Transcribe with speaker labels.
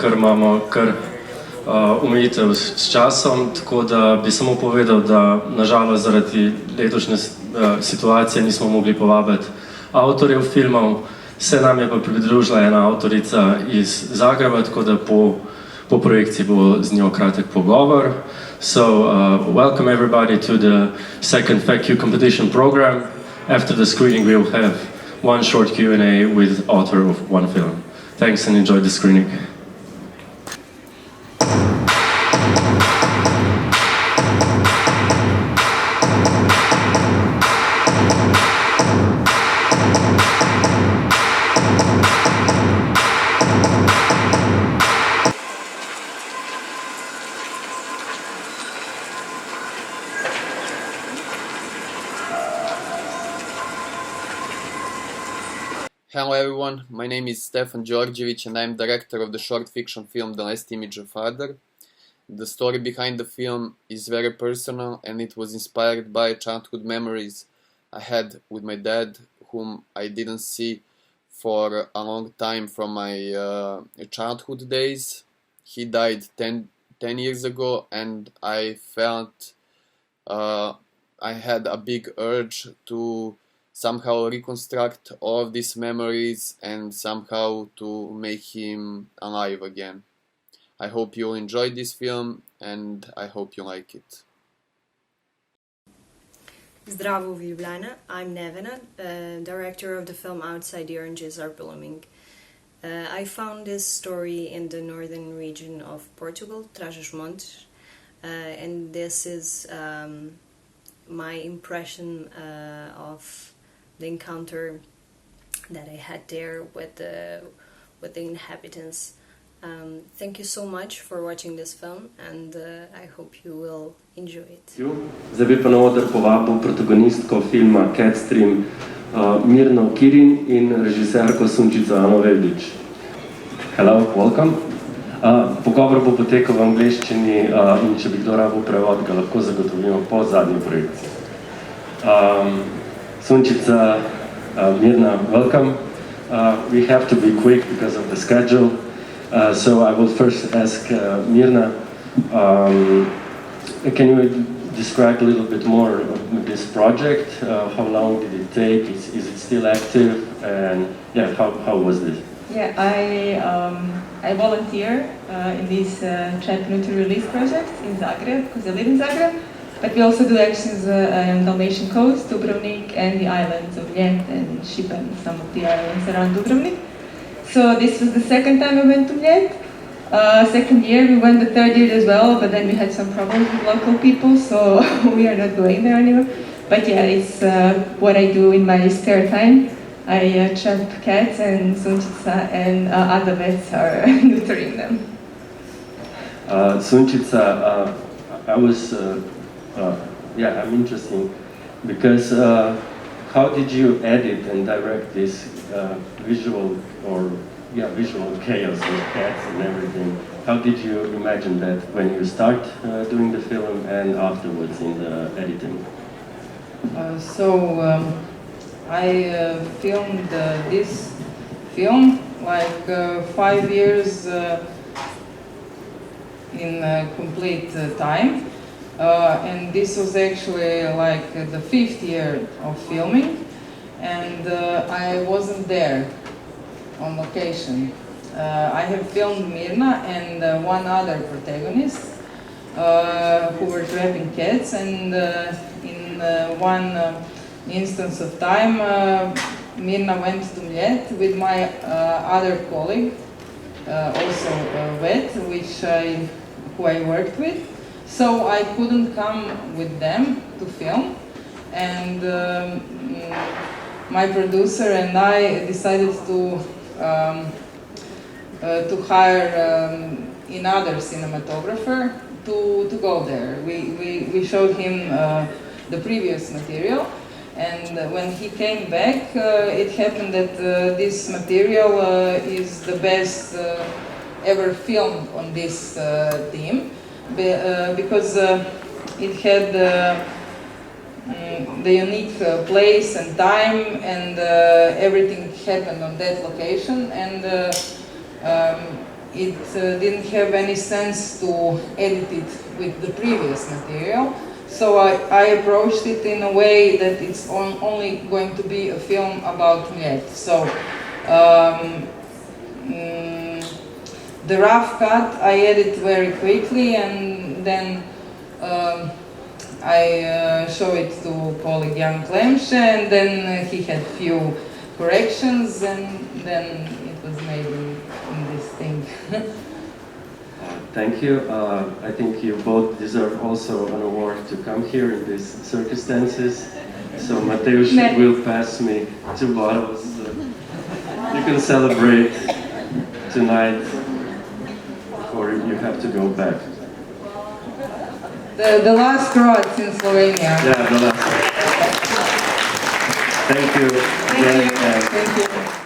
Speaker 1: Ker imamo omejitev s časom, tako da bi samo povedal, da nažalost zaradi letošnje situacije nismo mogli povabiti avtorjev filmov. Se nam je pa pridružila ena avtorica iz Zagreba, tako da po projekciji bo z njo kratek pogovor. So, welcome everybody to the second FeKK competition program. After the screening we will have one short Q&A with author of one film. Thanks and enjoy the screening.
Speaker 2: Hello everyone, my name is Stefan Đorđević and I am director of the short fiction film The Last Image of Father. The story behind the film is very personal and it was inspired by childhood memories I had with my dad, whom I didn't see for a long time from my childhood days. He died 10 years ago and I felt I had a big urge to somehow reconstruct all of these memories and somehow to make him alive again. I hope you'll enjoy this film and I hope you like it.
Speaker 3: Zdravo Ljubljana, I'm Nevena, director of the film Outside the Oranges Are Blooming. I found this story in the northern region of Portugal, Trás-os-Montes, and this is my impression of the encounter that I had there with the inhabitants. Thank you so much for watching this film and I hope you will enjoy it.
Speaker 1: Zdaj bi pa na oder povabil protagonistko filma Catstream Mirno Kirin in režiserko Sunčico Veldič. Hello, welcome. Pogovor bo potekal v angleščini in če bi kdo rabil prevod, ga lahko zagotovimo po zadnji projekciji. Sunčica, Mirna, welcome. We have to be quick because of the schedule. So I will first ask Mirna, can you describe a little bit more of this project? How long did it take? Is it still active? And yeah, how was this?
Speaker 4: Yeah, I volunteer in this chapter to release project in Zagreb, because I live in Zagreb. But we also do actions on Dalmatian coast, Dubrovnik, and the islands of Mljet and Šipan, some of the islands around Dubrovnik. So this was the second time we went to Mljet. Second year, we went the third year as well, but then we had some problems with local people, so we are not going there anymore. But yeah, it's what I do in my spare time. I trap cats and Sunčica and other vets are neutering them.
Speaker 1: Sunčica, I'm interested because how did you edit and direct this visual chaos with cats and everything? How did you imagine that when you start doing the film and afterwards in the editing?
Speaker 4: I filmed this film like 5 years in complete time. And this was actually like the 5th year of filming, and I wasn't there on location. I have filmed Mirna and one other protagonist who were trapping cats, and in one instance of time Mirna went to Mljet with my other colleague, also a vet, who I worked with. So I couldn't come with them to film, and my producer and I decided to hire another cinematographer to go there. We showed him the previous material, and when he came back, it happened that this material is the best ever filmed on this theme. Because it had the unique place and time, and everything happened on that location, and it didn't have any sense to edit it with the previous material. So I approached it in a way that it's only going to be a film about Mljet. So the rough cut I edit very quickly, and then I show it to colleague Jan Klemše, and then he had few corrections, and then it was made in this thing.
Speaker 1: Thank you. I think you both deserve also an award to come here in these circumstances. So Mateusz will pass me 2 bottles. You can celebrate tonight before you have to go back.
Speaker 4: The last Croats in Slovenia.
Speaker 1: Yeah, the last. Thank you.
Speaker 4: Thank you. Thank you.